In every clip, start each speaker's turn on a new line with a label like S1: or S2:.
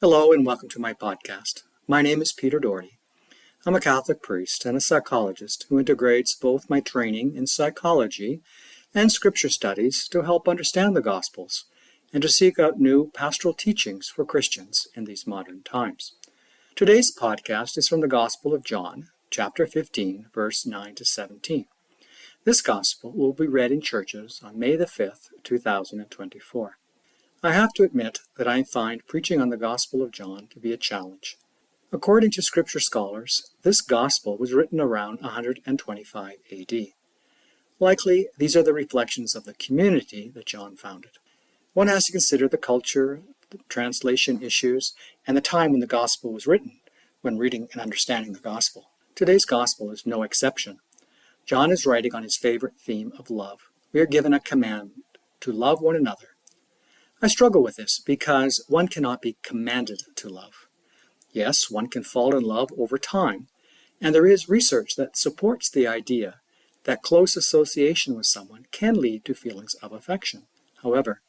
S1: Hello and welcome to my podcast. My name is Peter Doherty. I'm a Catholic priest and a psychologist who integrates both my training in psychology and scripture studies to help understand the Gospels and to seek out new pastoral teachings for Christians in these modern times. Today's podcast is from the Gospel of John, chapter 15, verse 9 to 17. This Gospel will be read in churches on May the 5th, 2024. I have to admit that I find preaching on the Gospel of John to be a challenge. According to scripture scholars, this Gospel was written around 125 AD. Likely, these are the reflections of the community that John founded. One has to consider the culture, the translation issues, and the time when the Gospel was written when reading and understanding the Gospel. Today's Gospel is no exception. John is writing on his favorite theme of love. We are given a command to love one another. I struggle with this because one cannot be commanded to love. Yes, one can fall in love over time, and there is research that supports the idea that close association with someone can lead to feelings of affection. However,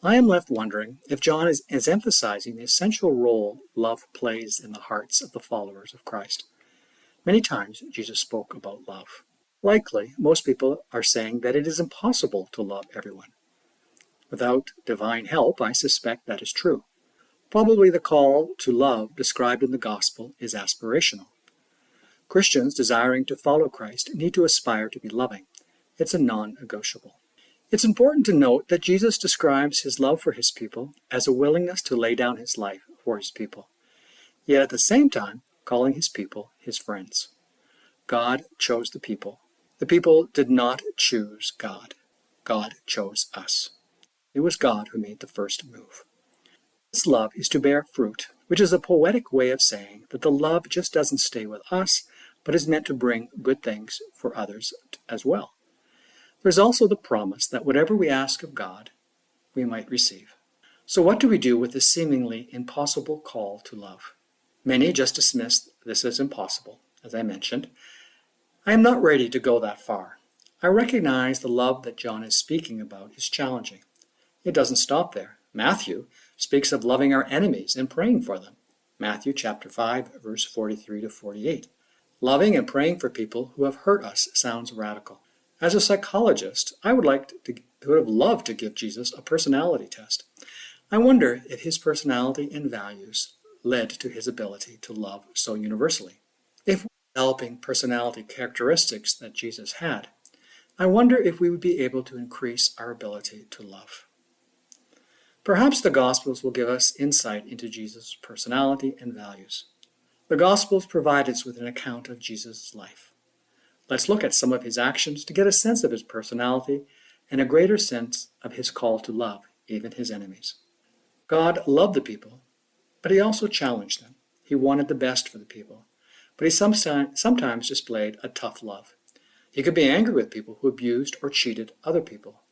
S1: I am left wondering if John is emphasizing the essential role love plays in the hearts of the followers of Christ. Many times Jesus spoke about love. Likely, most people are saying that it is impossible to love everyone. Without divine help, I suspect that is true. Probably the call to love described in the Gospel is aspirational. Christians desiring to follow Christ need to aspire to be loving. It's a non-negotiable. It's important to note that Jesus describes his love for his people as a willingness to lay down his life for his people, yet at the same time calling his people his friends. God chose the people. The people did not choose God. God chose us. It was God who made the first move. This love is to bear fruit, which is a poetic way of saying that the love just doesn't stay with us, but is meant to bring good things for others as well. There's also the promise that whatever we ask of God, we might receive. So what do we do with this seemingly impossible call to love? Many just dismiss this as impossible, as I mentioned. I am not ready to go that far. I recognize the love that John is speaking about is challenging. It doesn't stop there. Matthew speaks of loving our enemies and praying for them. Matthew chapter 5, verse 43 to 48. Loving and praying for people who have hurt us sounds radical. As a psychologist, I would have loved to give Jesus a personality test. I wonder if his personality and values led to his ability to love so universally. If we're developing personality characteristics that Jesus had, I wonder if we would be able to increase our ability to love. Perhaps the Gospels will give us insight into Jesus' personality and values. The Gospels provide us with an account of Jesus' life. Let's look at some of his actions to get a sense of his personality and a greater sense of his call to love, even his enemies. God loved the people, but he also challenged them. He wanted the best for the people, but he sometimes displayed a tough love. He could be angry with people who abused or cheated other people.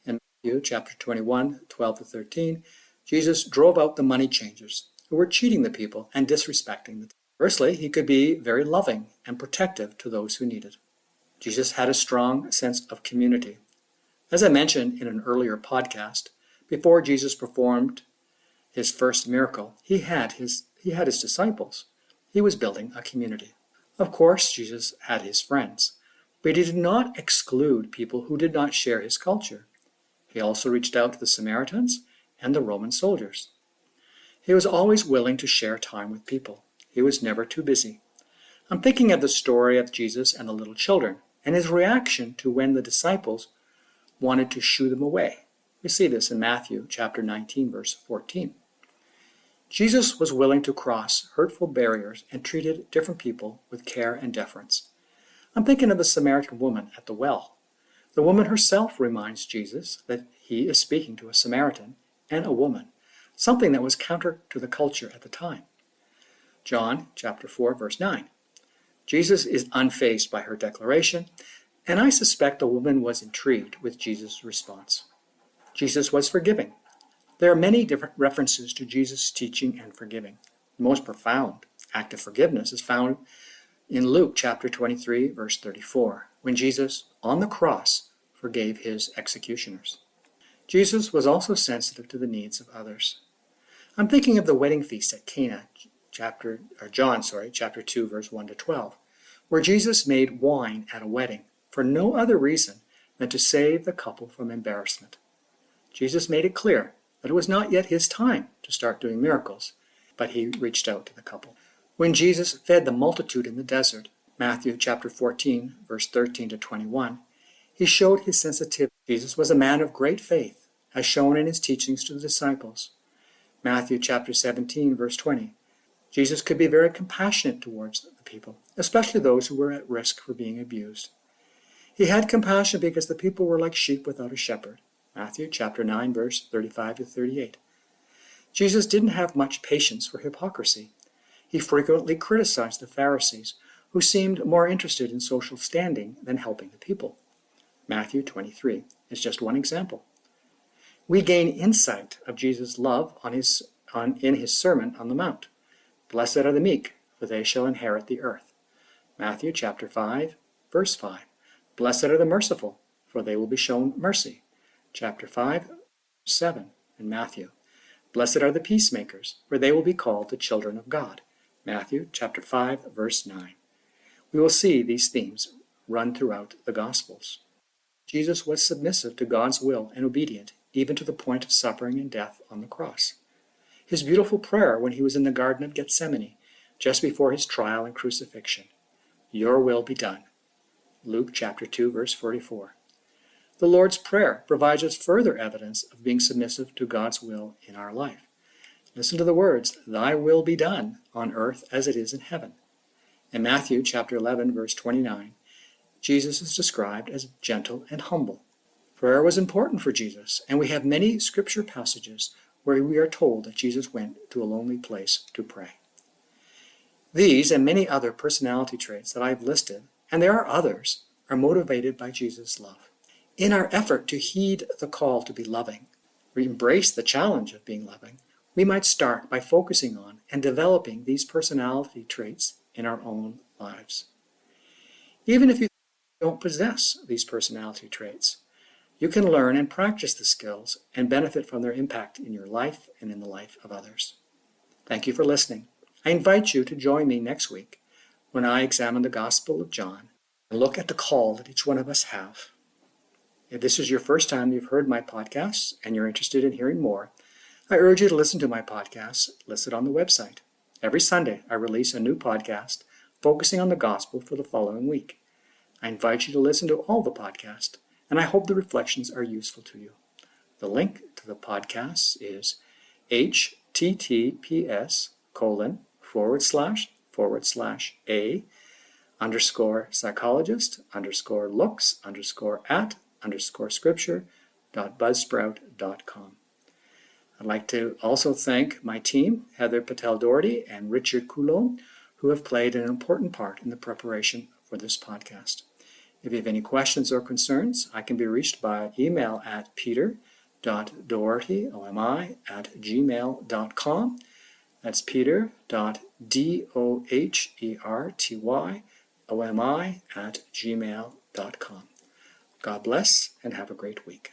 S1: In Matthew chapter 21, 12 to 13, Jesus drove out the money changers who were cheating the people and disrespecting them. Conversely, he could be very loving and protective to those who needed. Jesus had a strong sense of community. As I mentioned in an earlier podcast, before Jesus performed his first miracle, he had his disciples. He was building a community. Of course, Jesus had his friends, but he did not exclude people who did not share his culture. He also reached out to the Samaritans and the Roman soldiers. He was always willing to share time with people. He was never too busy. I'm thinking of the story of Jesus and the little children and his reaction to when the disciples wanted to shoo them away. We see this in Matthew chapter 19, verse 14. Jesus was willing to cross hurtful barriers and treated different people with care and deference. I'm thinking of the Samaritan woman at the well. The woman herself reminds Jesus that he is speaking to a Samaritan and a woman, something that was counter to the culture at the time. John chapter 4, verse 9. Jesus is unfazed by her declaration, and I suspect the woman was intrigued with Jesus' response. Jesus was forgiving. There are many different references to Jesus' teaching and forgiving. The most profound act of forgiveness is found in Luke chapter 23, verse 34, when Jesus, on the cross, forgave his executioners. Jesus was also sensitive to the needs of others. I'm thinking of the wedding feast at Cana, John, chapter 2, verse 1 to 12, where Jesus made wine at a wedding for no other reason than to save the couple from embarrassment. Jesus made it clear that it was not yet his time to start doing miracles, but he reached out to the couple. When Jesus fed the multitude in the desert, Matthew chapter 14, verse 13 to 21, he showed his sensitivity. Jesus was a man of great faith, as shown in his teachings to the disciples. Matthew chapter 17, verse 20. Jesus could be very compassionate towards the people, especially those who were at risk for being abused. He had compassion because the people were like sheep without a shepherd. Matthew chapter 9, verse 35 to 38. Jesus didn't have much patience for hypocrisy. He frequently criticized the Pharisees, who seemed more interested in social standing than helping the people. Matthew 23 is just one example. We gain insight of Jesus' love in his Sermon on the Mount. Blessed are the meek, for they shall inherit the earth. Matthew chapter 5, verse 5. Blessed are the merciful, for they will be shown mercy. Chapter 5, 7 in Matthew. Blessed are the peacemakers, for they will be called the children of God. Matthew chapter 5, verse 9. We will see these themes run throughout the Gospels. Jesus was submissive to God's will and obedient, even to the point of suffering and death on the cross. His beautiful prayer when he was in the Garden of Gethsemane, just before his trial and crucifixion. Your will be done. Luke chapter 2, verse 44. The Lord's Prayer provides us further evidence of being submissive to God's will in our life. Listen to the words, Thy will be done on earth as it is in heaven. In Matthew chapter 11, verse 29, Jesus is described as gentle and humble. Prayer was important for Jesus, and we have many scripture passages where we are told that Jesus went to a lonely place to pray. These and many other personality traits that I've listed, and there are others, are motivated by Jesus' love. In our effort to heed the call to be loving, we embrace the challenge of being loving, we might start by focusing on and developing these personality traits in our own lives. Even if you don't possess these personality traits, you can learn and practice the skills and benefit from their impact in your life and in the life of others. Thank you for listening. I invite you to join me next week when I examine the Gospel of John and look at the call that each one of us have. If this is your first time you've heard my podcasts and you're interested in hearing more, I urge you to listen to my podcasts listed on the website. Every Sunday, I release a new podcast focusing on the Gospel for the following week. I invite you to listen to all the podcasts, and I hope the reflections are useful to you. The link to the podcasts is https://psychologist_looks_at_scripture.buzzsprout.com. I'd like to also thank my team, Heather Patel-Doherty and Richard Coulomb, who have played an important part in the preparation for this podcast. If you have any questions or concerns, I can be reached by email at peter.doherty@gmail.com. That's peter.dohertyomi@gmail.com. God bless and have a great week.